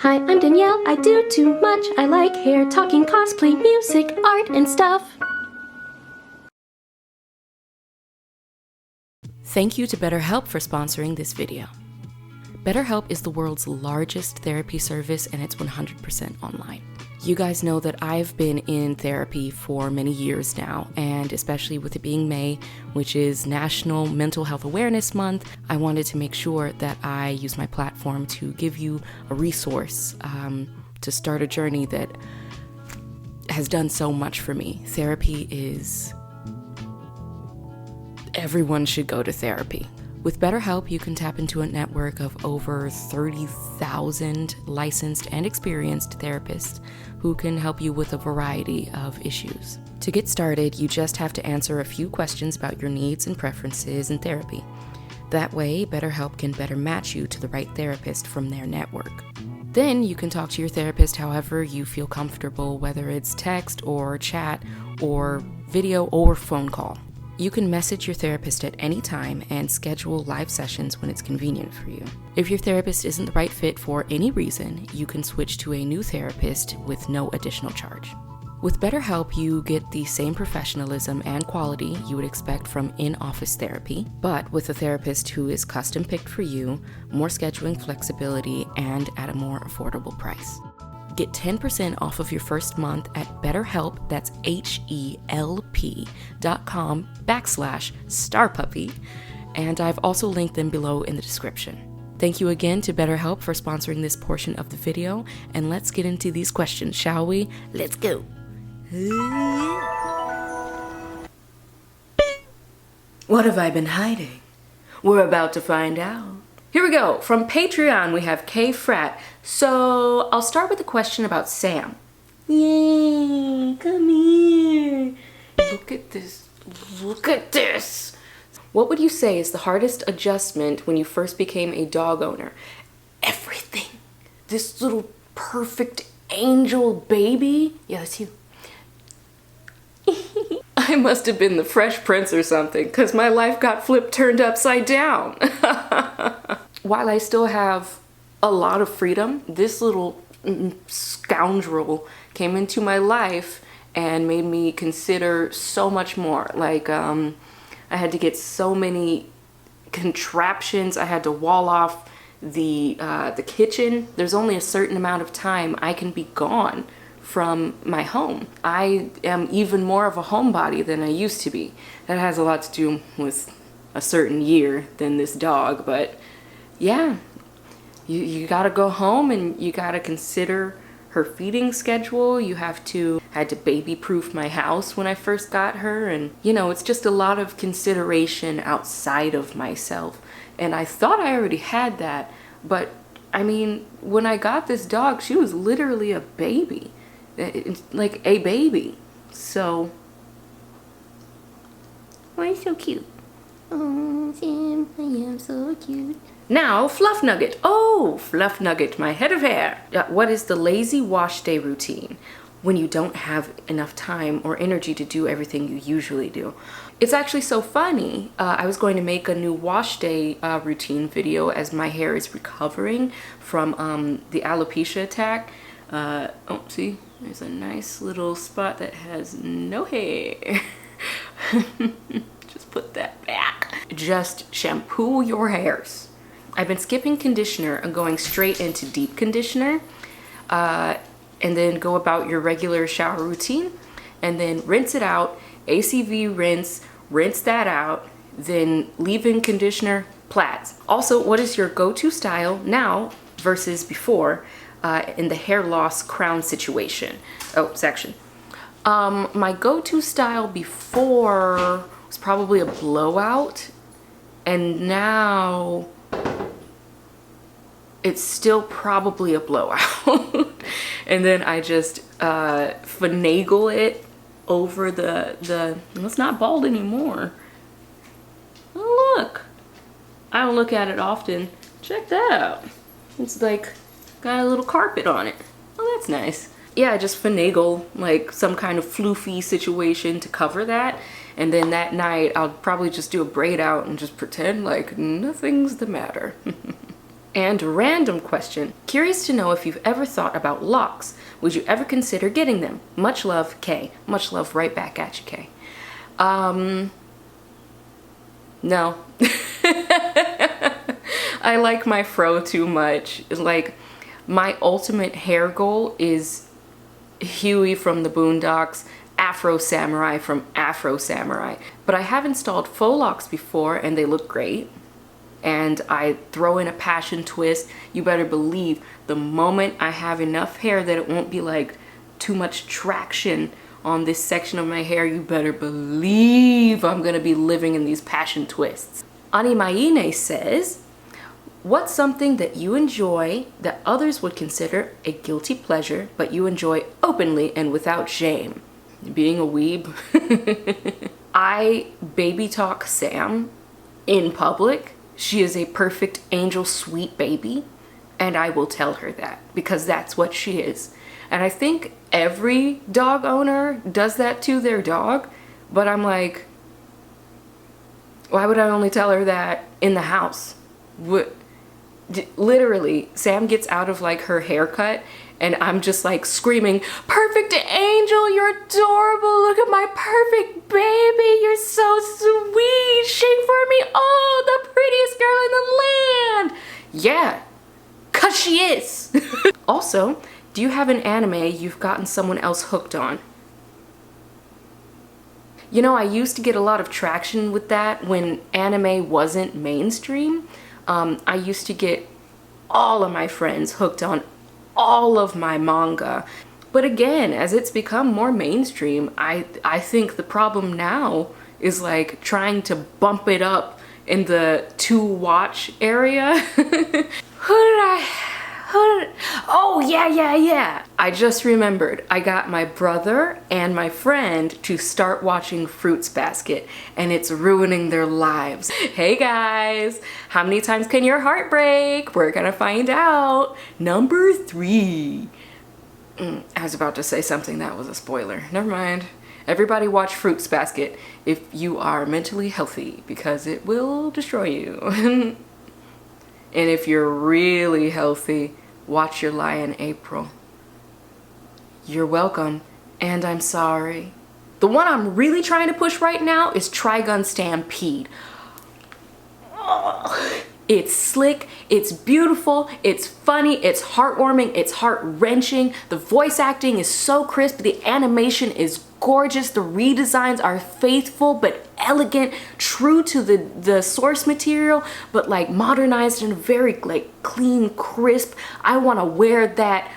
Hi, I'm Danielle. I do too much. I like hair, talking, cosplay, music, art, and stuff. Thank you to BetterHelp for sponsoring this video. BetterHelp is the world's largest therapy service, and it's 100% online. You guys know that I've been in therapy for many years now, and especially with it being May, which is National Mental Health Awareness Month, I wanted to make sure that I use my platform to give you a resource to start a journey that has done so much for me. Therapy is... Everyone should go to therapy. With BetterHelp, you can tap into a network of over 30,000 licensed and experienced therapists who can help you with a variety of issues. To get started, you just have to answer a few questions about your needs and preferences in therapy. That way, BetterHelp can better match you to the right therapist from their network. Then you can talk to your therapist however you feel comfortable, whether it's text or chat or video or phone call. You can message your therapist at any time and schedule live sessions when it's convenient for you. If your therapist isn't the right fit for any reason, you can switch to a new therapist with no additional charge. With BetterHelp, you get the same professionalism and quality you would expect from in-office therapy, but with a therapist who is custom picked for you, more scheduling flexibility, and at a more affordable price. Get 10% off of your first month at BetterHelp, that's HELP.com/StarPuppy, and I've also linked them below in the description. Thank you again to BetterHelp for sponsoring this portion of the video, and let's get into these questions, shall we? Let's go. What have I been hiding? We're about to find out. Here we go. From Patreon, we have K Frat. So I'll start with a question about Sam. Yay, come here. Look at this. Look at this. What would you say is the hardest adjustment when you first became a dog owner? Everything. This little perfect angel baby. Yeah, that's you. I must have been the Fresh Prince or something, because my life got turned upside down. While I still have a lot of freedom, this little scoundrel came into my life and made me consider so much more. Like, I had to get so many contraptions. I had to wall off the kitchen. There's only a certain amount of time I can be gone from my home. I am even more of a homebody than I used to be. That has a lot to do with a certain year than this dog, but yeah, you gotta go home and you gotta consider her feeding schedule. I had to baby proof my house when I first got her, and it's just a lot of consideration outside of myself. And I thought I already had that, but I mean, when I got this dog, she was literally a baby. Like a baby. So, why are you so cute? Oh, Sam, I am so cute. Now, Fluffnugget. Oh, Fluffnugget, my head of hair. What is the lazy wash day routine when you don't have enough time or energy to do everything you usually do? It's actually so funny. I was going to make a new wash day routine video as my hair is recovering from the alopecia attack. Oh, see, there's a nice little spot that has no hair. Just put that back. Just shampoo your hairs. I've been skipping conditioner and going straight into deep conditioner, and then go about your regular shower routine, and then rinse it out, ACV rinse that out, then leave in conditioner, plaits. Also, what is your go-to style now versus before in the hair loss crown situation? Section. My go-to style before was probably a blowout, and now it's still probably a blowout. And then I just finagle it over it's not bald anymore. Oh, look. I don't look at it often. Check that out. It's like got a little carpet on it. Oh, that's nice. Yeah, I just finagle like some kind of floofy situation to cover that. And then that night I'll probably just do a braid out and just pretend like nothing's the matter. And random question. Curious to know if you've ever thought about locks. Would you ever consider getting them? Much love, Kay. Much love right back at you, Kay. No. I like my fro too much. Like, my ultimate hair goal is Huey from the Boondocks, Afro Samurai from Afro Samurai. But I have installed faux locks before and they look great. And I throw in a passion twist. You better believe the moment I have enough hair that it won't be like too much traction on this section of my hair, you better believe I'm gonna be living in these passion twists. Animaine says, what's something that you enjoy that others would consider a guilty pleasure, but you enjoy openly and without shame? Being a weeb. I baby talk Sam in public. She is a perfect angel sweet baby, and I will tell her that because that's what she is. And I think every dog owner does that to their dog, but I'm like, why would I only tell her that in the house? Literally, Sam gets out of like her haircut and I'm just like screaming, perfect angel, you're adorable, look at my perfect baby, you're so sweet, shake for me, oh, the prettiest girl in the land. Yeah, 'cause she is. Also, do you have an anime you've gotten someone else hooked on? You know, I used to get a lot of traction with that when anime wasn't mainstream. I used to get all of my friends hooked on all of my manga. But again, as it's become more mainstream, I think the problem now is like trying to bump it up in the to-watch area. Oh, yeah. I just remembered. I got my brother and my friend to start watching Fruits Basket, and it's ruining their lives. Hey guys, how many times can your heart break? We're gonna find out. Number 3. I was about to say something that was a spoiler. Never mind. Everybody watch Fruits Basket if you are mentally healthy, because it will destroy you. And if you're really healthy, watch Your Lie in April. You're welcome, and I'm sorry. The one I'm really trying to push right now is Trigun Stampede. Oh, it's slick, it's beautiful, it's funny, it's heartwarming, it's heart-wrenching. The voice acting is so crisp, the animation is gorgeous, the redesigns are faithful but elegant, true to the source material, but like modernized in a very like clean, crisp. I want to wear that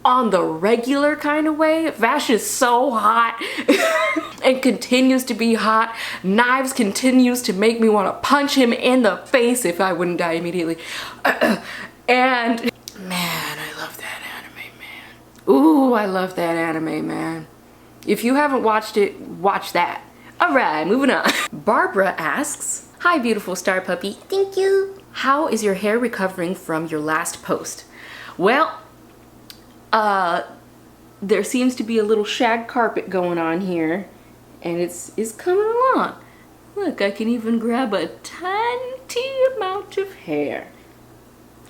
on the regular kind of way. Vash is so hot and continues to be hot. Knives continues to make me want to punch him in the face if I wouldn't die immediately. And man, I love that anime, man. Ooh, I love that anime, man. If you haven't watched it, watch that. All right, moving on. Barbara asks, hi, beautiful Star Puppy. Thank you. How is your hair recovering from your last post? Well, there seems to be a little shag carpet going on here, and it's coming along. Look, I can even grab a tiny amount of hair.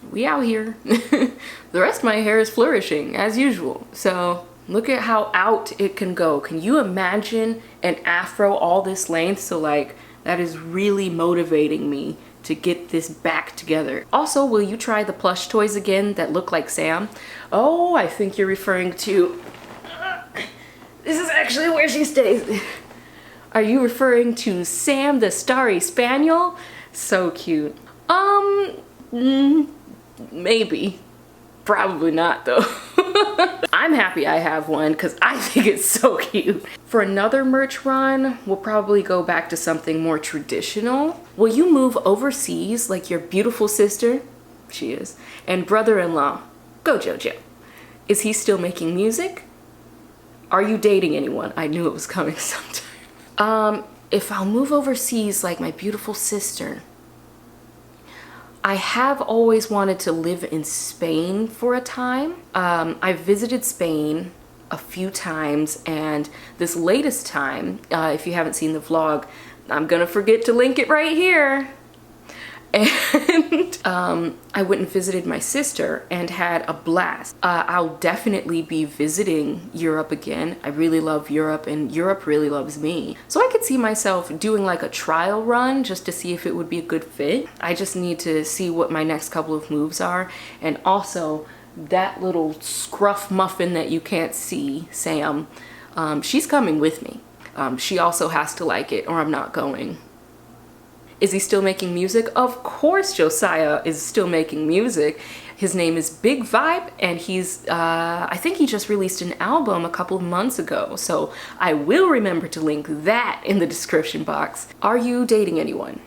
We out here. The rest of my hair is flourishing, as usual, so look at how out it can go. Can you imagine an afro all this length? So like, that is really motivating me to get this back together. Also, will you try the plush toys again that look like Sam? Oh, I think you're referring to, this is actually where she stays. Are you referring to Sam the Starry Spaniel? So cute. Maybe. Probably not though. I'm happy I have one because I think it's so cute. For another merch run, we'll probably go back to something more traditional. Will you move overseas like your beautiful sister? She is. And brother-in-law. Go Jojo. Is he still making music? Are you dating anyone? I knew it was coming sometime. If I'll move overseas like my beautiful sister, I have always wanted to live in Spain for a time. I've visited Spain a few times, and this latest time, if you haven't seen the vlog, I'm gonna forget to link it right here. And I went and visited my sister and had a blast. I'll definitely be visiting Europe again. I really love Europe and Europe really loves me. So I could see myself doing like a trial run just to see if it would be a good fit. I just need to see what my next couple of moves are. And also that little scruff muffin that you can't see, Sam, she's coming with me. She also has to like it or I'm not going. Is he still making music? Of course Josiah is still making music. His name is Big Vibe and he's, I think he just released an album a couple of months ago. So I will remember to link that in the description box. Are you dating anyone?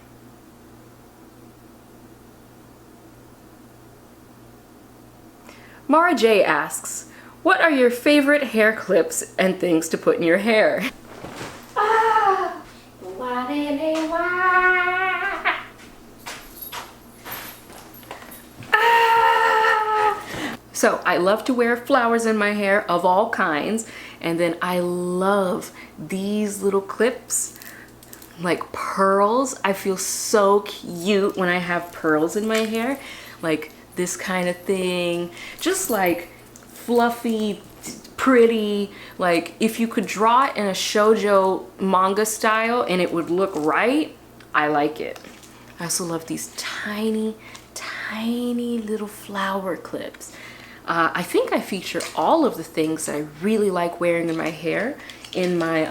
Mara J asks, what are your favorite hair clips and things to put in your hair? So I love to wear flowers in my hair of all kinds, and then I love these little clips, like pearls. I feel so cute when I have pearls in my hair, like this kind of thing, just like fluffy, pretty, like if you could draw it in a shoujo manga style and it would look right, I like it. I also love these tiny little flower clips. I think I feature all of the things that I really like wearing in my hair in my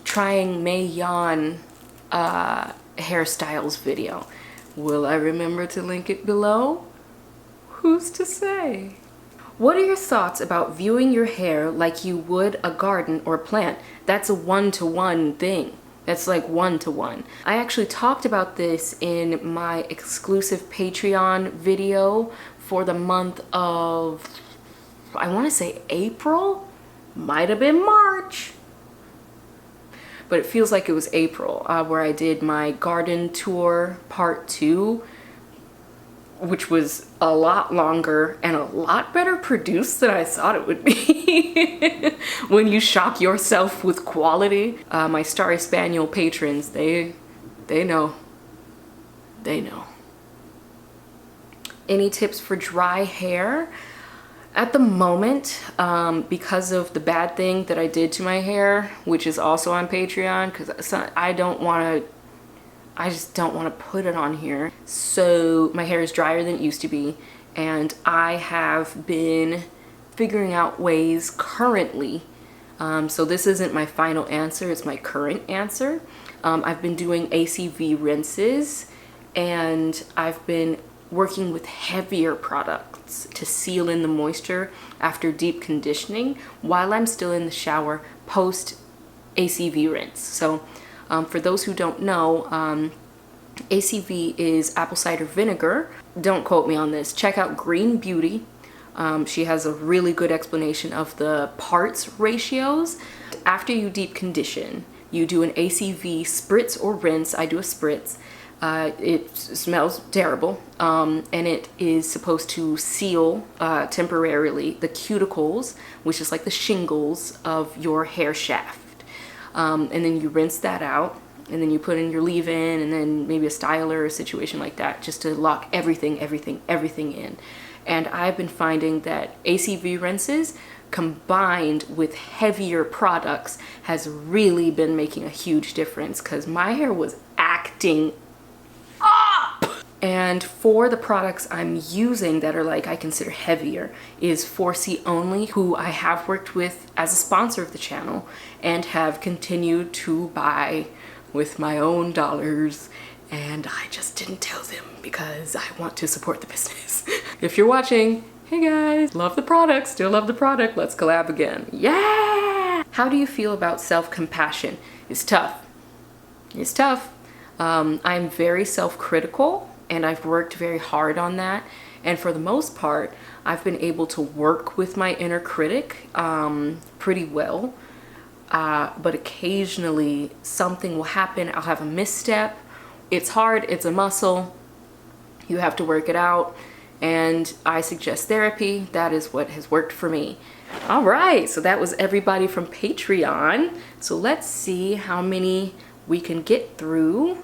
trying Mei Yan hairstyles video. Will I remember to link it below? Who's to say? What are your thoughts about viewing your hair like you would a garden or plant? That's a one-to-one thing. That's like one-to-one. I actually talked about this in my exclusive Patreon video for the month of, I want to say April? Might have been March. But it feels like it was April, where I did my garden tour part 2, which was a lot longer and a lot better produced than I thought it would be. When you shock yourself with quality. My Starry Spaniel patrons, they know. They know. Any tips for dry hair? At the moment, because of the bad thing that I did to my hair, which is also on Patreon, because I just don't want to put it on here. So my hair is drier than it used to be, and I have been figuring out ways currently. So this isn't my final answer, it's my current answer. I've been doing ACV rinses, and I've been working with heavier products to seal in the moisture after deep conditioning while I'm still in the shower post ACV rinse. So for those who don't know, ACV is apple cider vinegar. Don't quote me on this. Check out Green Beauty. She has a really good explanation of the parts ratios. After you deep condition, you do an ACV spritz or rinse. I do a spritz. It smells terrible, and it is supposed to seal temporarily the cuticles, which is like the shingles of your hair shaft. And then you rinse that out, and then you put in your leave-in, and then maybe a styler or a situation like that, just to lock everything in. And I've been finding that ACV rinses combined with heavier products has really been making a huge difference, because my hair was acting up. And for the products I'm using that are like I consider heavier is 4C Only, who I have worked with as a sponsor of the channel and have continued to buy with my own dollars, and I just didn't tell them because I want to support the business. If you're watching, hey guys, love the product, still love the product, let's collab again. Yeah! How do you feel about self-compassion? It's tough. It's tough. I'm very self-critical, and I've worked very hard on that. And for the most part, I've been able to work with my inner critic pretty well. But occasionally something will happen. I'll have a misstep. It's hard. It's a muscle. You have to work it out. And I suggest therapy. That is what has worked for me. All right. So that was everybody from Patreon. So let's see how many we can get through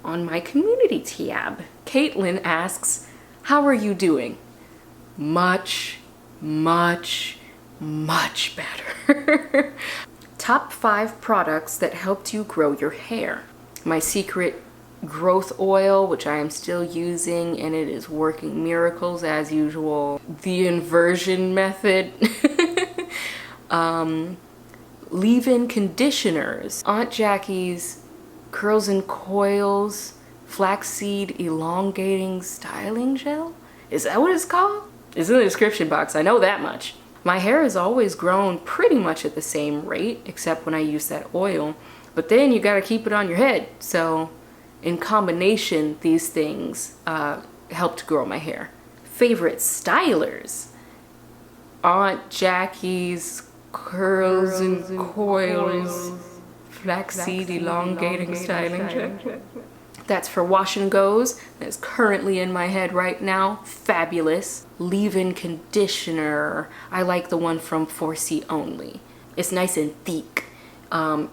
on my community tab. Caitlin asks, how are you doing? Much, much, much better. Top 5 products that helped you grow your hair. My secret growth oil, which I am still using, and it is working miracles as usual. The inversion method. Leave-in conditioners. Aunt Jackie's Curls and Coils Flaxseed Elongating Styling Gel. Is that what it's called? It's in the description box, I know that much. My hair has always grown pretty much at the same rate, except when I use that oil. But then you gotta keep it on your head. So in combination, these things helped grow my hair. Favorite stylers. Aunt Jackie's Curls and Coils Flaxseed Elongating Styling Gel. That's for wash and goes. That's currently in my head right now. Fabulous. Leave-in conditioner. I like the one from 4C Only. It's nice and thick.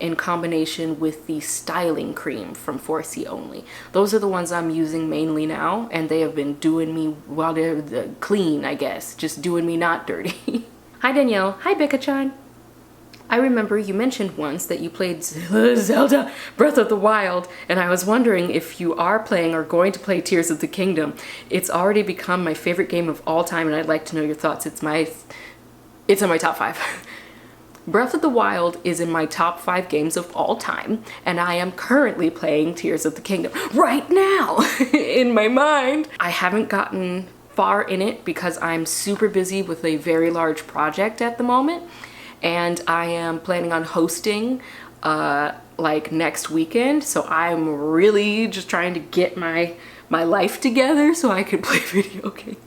In combination with the styling cream from 4C Only. Those are the ones I'm using mainly now, and they have been doing me, well, they're clean, I guess. Just doing me not dirty. Hi Danielle. Hi Becca-chan. I remember you mentioned once that you played Zelda Breath of the Wild, and I was wondering if you are playing or going to play Tears of the Kingdom. It's already become my favorite game of all time, and I'd like to know your thoughts. It's in my top 5. Breath of the Wild is in my top 5 games of all time, and I am currently playing Tears of the Kingdom right now in my mind. I haven't gotten far in it because I'm super busy with a very large project at the moment. And I am planning on hosting like next weekend. So I'm really just trying to get my life together so I can play video games.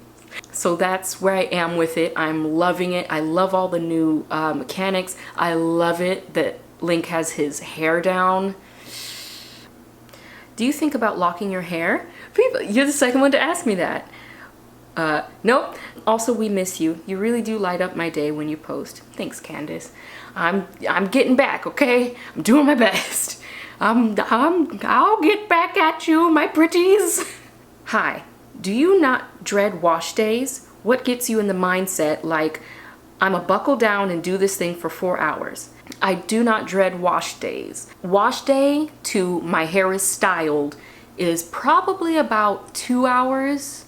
So that's where I am with it. I'm loving it. I love all the new mechanics. I love it that Link has his hair down. Do you think about locking your hair? People, you're the second one to ask me that. Nope. Also, we miss you. You really do light up my day when you post. Thanks, Candace. I'm getting back, okay? I'm doing my best. I'll get back at you, my pretties. Hi. Do you not dread wash days? What gets you in the mindset like, I'm a buckle down and do this thing for 4 hours? I do not dread wash days. Wash day to my hair is styled is probably about 2 hours.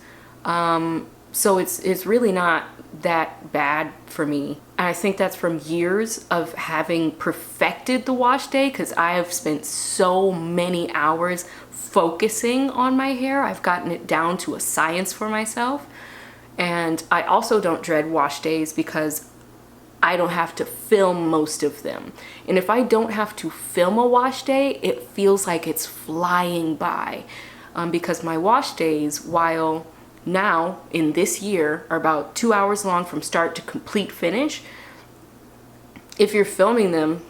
So it's really not that bad for me. And I think that's from years of having perfected the wash day, because I have spent so many hours focusing on my hair. I've gotten it down to a science for myself. And I also don't dread wash days because I don't have to film most of them. And if I don't have to film a wash day, it feels like it's flying by. Because my wash days, while now in this year are about 2 hours long from start to complete finish, if you're filming them,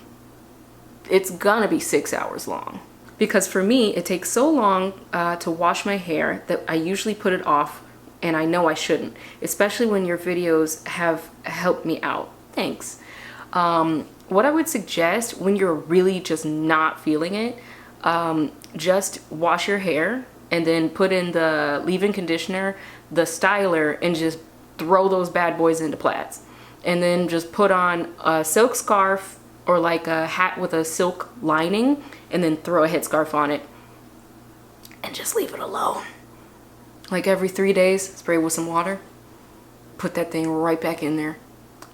it's gonna be 6 hours long. Because for me, it takes so long to wash my hair that I usually put it off, and I know I shouldn't, especially when your videos have helped me out. Thanks. What I would suggest when you're really just not feeling it, just wash your hair and then put in the leave-in conditioner, the styler, and just throw those bad boys into plaids. And then just put on a silk scarf or like a hat with a silk lining, and then throw a headscarf on it and just leave it alone. Like every 3 days, spray with some water, put that thing right back in there.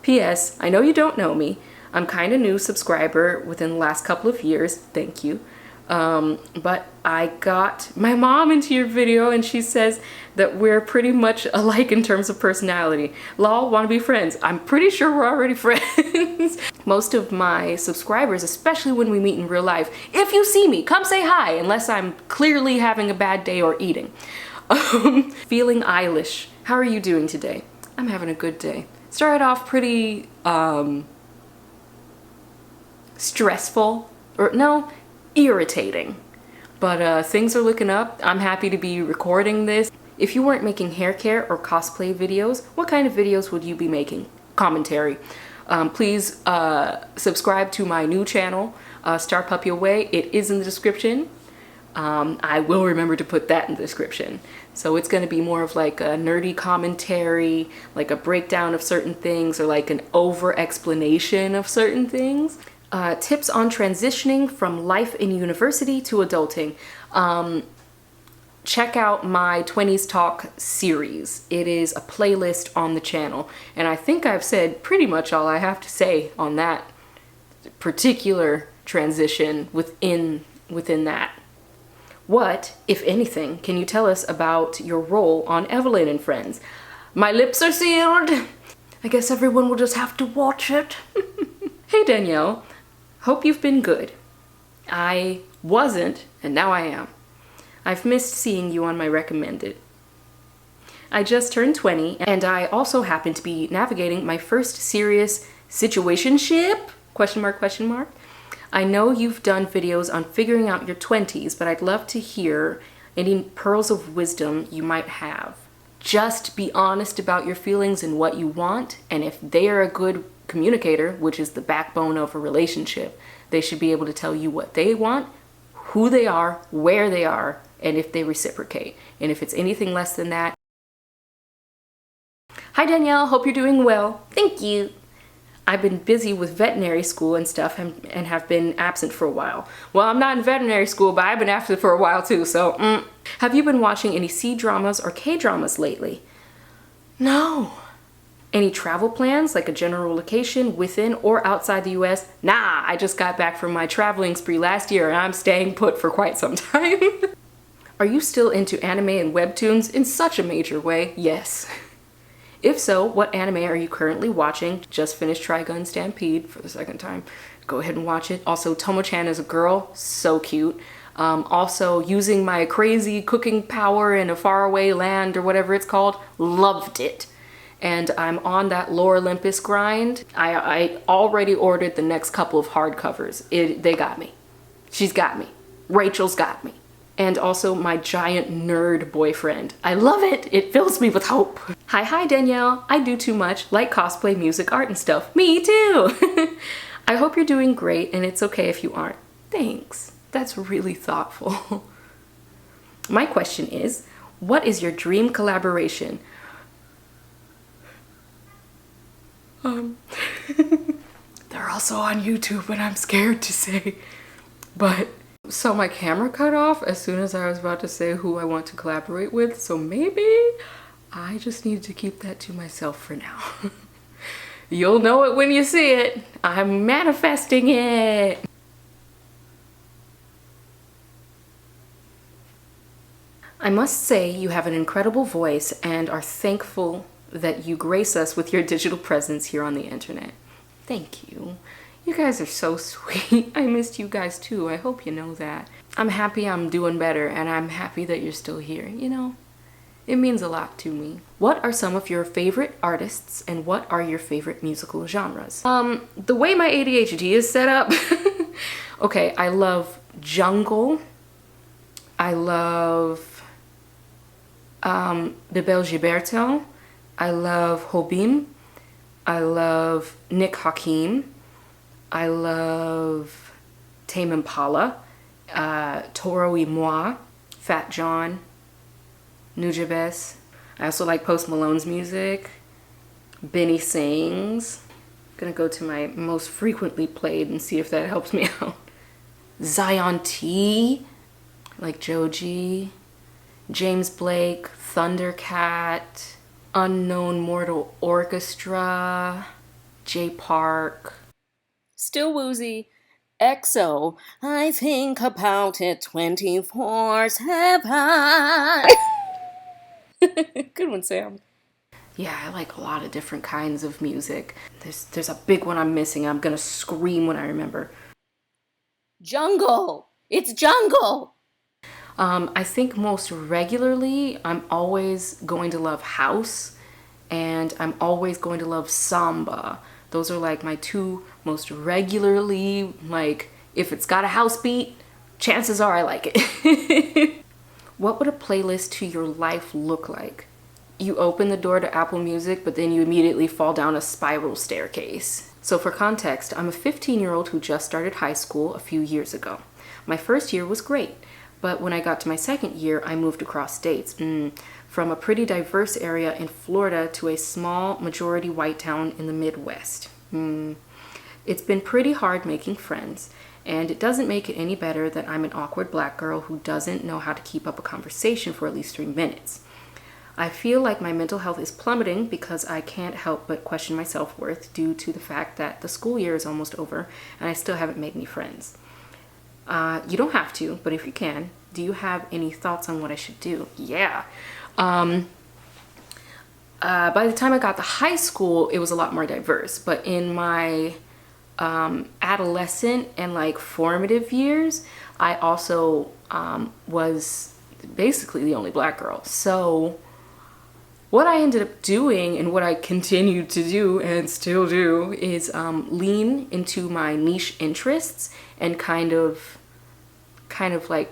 P.S. I know you don't know me. I'm kind of new subscriber within the last couple of years. Thank you. But I got my mom into your video, and she says that we're pretty much alike in terms of personality. Lol, wanna be friends? I'm pretty sure we're already friends. Most of my subscribers, especially when we meet in real life, if you see me, come say hi, unless I'm clearly having a bad day or eating. Feeling Eilish. How are you doing today? I'm having a good day. Started off pretty, stressful, or no, irritating. But things are looking up. I'm happy to be recording this. If you weren't making hair care or cosplay videos, what kind of videos would you be making? Commentary. Please subscribe to my new channel, StarPuppy AMA. It is in the description. I will remember to put that in the description. So it's going to be more of like a nerdy commentary, like a breakdown of certain things, or like an over explanation of certain things. Tips on transitioning from life in university to adulting. Check out my 20s Talk series. It is a playlist on the channel. And I think I've said pretty much all I have to say on that particular transition within that. What, if anything, can you tell us about your role on Evelyn and Friends? My lips are sealed. I guess everyone will just have to watch it. Hey Danielle, hope you've been good. I wasn't, and now I am. I've missed seeing you on my recommended. I just turned 20, and I also happen to be navigating my first serious situationship? ? I know you've done videos on figuring out your 20s, but I'd love to hear any pearls of wisdom you might have. Just be honest about your feelings and what you want, and if they are a good communicator, which is the backbone of a relationship, they should be able to tell you what they want, who they are, where they are, and if they reciprocate. And if it's anything less than that. Hi Danielle, hope you're doing well. Thank you. I've been busy with veterinary school and stuff and have been absent for a while. Well, I'm not in veterinary school, but I've been absent for a while too, so Have you been watching any C-dramas or K-dramas lately? No. Any travel plans, like a general location within or outside the US? Nah, I just got back from my traveling spree last year and I'm staying put for quite some time. Are you still into anime and webtoons in such a major way? Yes. If so, what anime are you currently watching? Just finished Trigun Stampede for the second time. Go ahead and watch it. Also, Tomo-chan is a girl, so cute. Also, using my crazy cooking power in a faraway land or whatever it's called, loved it. And I'm on that Lore Olympus grind. I already ordered the next couple of hardcovers. They got me. She's got me. Rachel's got me. And also my giant nerd boyfriend. I love it. It fills me with hope. Hi Danielle. I do too much, like cosplay, music, art, and stuff. Me too. I hope you're doing great, and it's okay if you aren't. Thanks. That's really thoughtful. My question is, what is your dream collaboration? They're also on YouTube, and I'm scared to say, but so my camera cut off as soon as I was about to say who I want to collaborate with, so maybe I just need to keep that to myself for now. You'll know it when you see it. I'm manifesting it. I must say you have an incredible voice and are thankful that you grace us with your digital presence here on the internet. Thank you. You guys are so sweet. I missed you guys too. I hope you know that. I'm happy I'm doing better, and I'm happy that you're still here. You know, it means a lot to me. What are some of your favorite artists, and what are your favorite musical genres? The way my ADHD is set up, okay, I love jungle. I love Bebel Gilberto. I love Hobim. I love Nick Hakim. I love Tame Impala, Toro y Moi, Fat John, Nujabes. I also like Post Malone's music. Benny Sings. I'm gonna go to my most frequently played and see if that helps me out. Zion T, like Joji. James Blake, Thundercat, Unknown Mortal Orchestra, J Park. Still woozy. EXO. I think about it 24/7. Good one, Sam. Yeah, I like a lot of different kinds of music. There's a big one I'm missing. I'm gonna scream when I remember. Jungle! It's jungle! I think most regularly, I'm always going to love house, and I'm always going to love samba. Those are like my two most regularly, like, if it's got a house beat, chances are I like it. What would a playlist to your life look like? You open the door to Apple Music, but then you immediately fall down a spiral staircase. So for context, I'm a 15-year-old who just started high school a few years ago. My first year was great, But when I got to my second year, I moved across states. From a pretty diverse area in Florida to a small majority white town in the Midwest. It's been pretty hard making friends, and it doesn't make it any better that I'm an awkward black girl who doesn't know how to keep up a conversation for at least 3 minutes. I feel like my mental health is plummeting because I can't help but question my self-worth due to the fact that the school year is almost over and I still haven't made any friends. You don't have to, but if you can, do you have any thoughts on what I should do? Yeah. By the time I got to high school, it was a lot more diverse, but in my adolescent and like formative years, I also was basically the only black girl. So what I ended up doing and what I continued to do and still do is lean into my niche interests and kind of like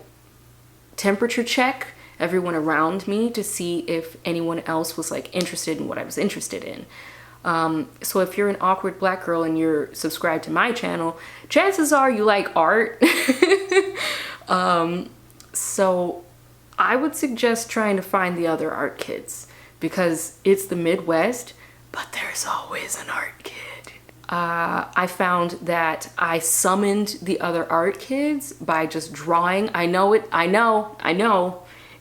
temperature check everyone around me to see if anyone else was like interested in what I was interested in. So if you're an awkward black girl and you're subscribed to my channel, chances are you like art. So I would suggest trying to find the other art kids because it's the Midwest, but there's always an art kid. I found that I summoned the other art kids by just drawing. I know.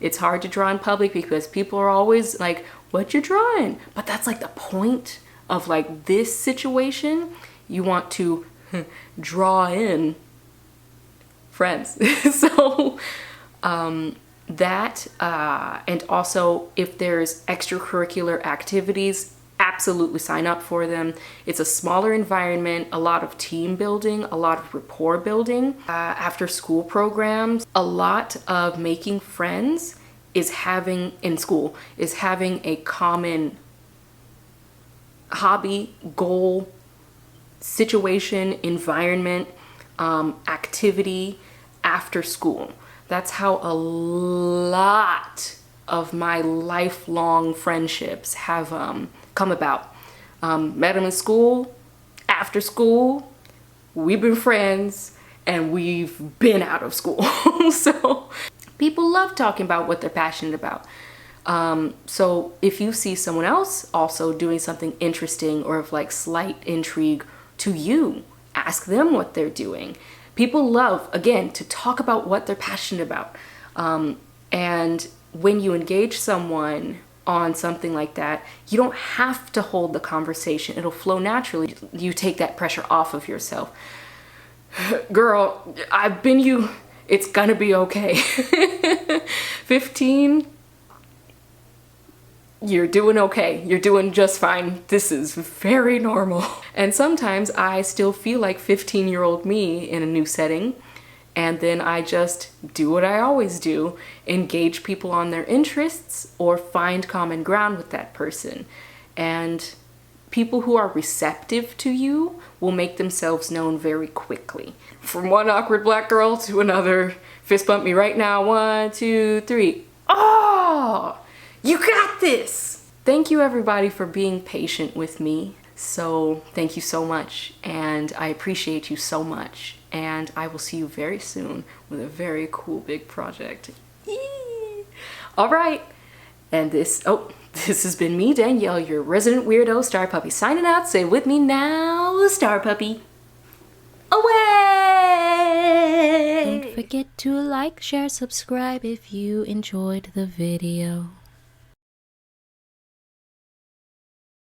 It's hard to draw in public because people are always like, what you drawing? But that's like the point of like this situation. You want to draw in friends. So that and also if there's extracurricular activities, absolutely sign up for them. It's a smaller environment, a lot of team building, a lot of rapport building. After school programs, a lot of making friends is having a common hobby, goal, situation, environment, activity after school. That's how a lot of my lifelong friendships have come about. Met them in school, after school, we've been friends, and we've been out of school. So people love talking about what they're passionate about. So if you see someone else also doing something interesting or of like slight intrigue to you, ask them what they're doing. People love, again, to talk about what they're passionate about. And when you engage someone on something like that, you don't have to hold the conversation. It'll flow naturally. You take that pressure off of yourself. Girl, I've been you. It's gonna be okay. 15, you're doing okay. You're doing just fine. This is very normal. And sometimes I still feel like 15-year-old me in a new setting. And then I just do what I always do, engage people on their interests or find common ground with that person. And people who are receptive to you will make themselves known very quickly. From one awkward black girl to another, fist bump me right now, 1, 2, 3. Oh, you got this. Thank you everybody for being patient with me. So thank you so much, and I appreciate you so much. And I will see you very soon with a very cool big project. Eee! All right, and this has been me, Danielle, your resident weirdo StarPuppy, signing out. Say with me now, StarPuppy. Away! Don't forget to like, share, subscribe if you enjoyed the video.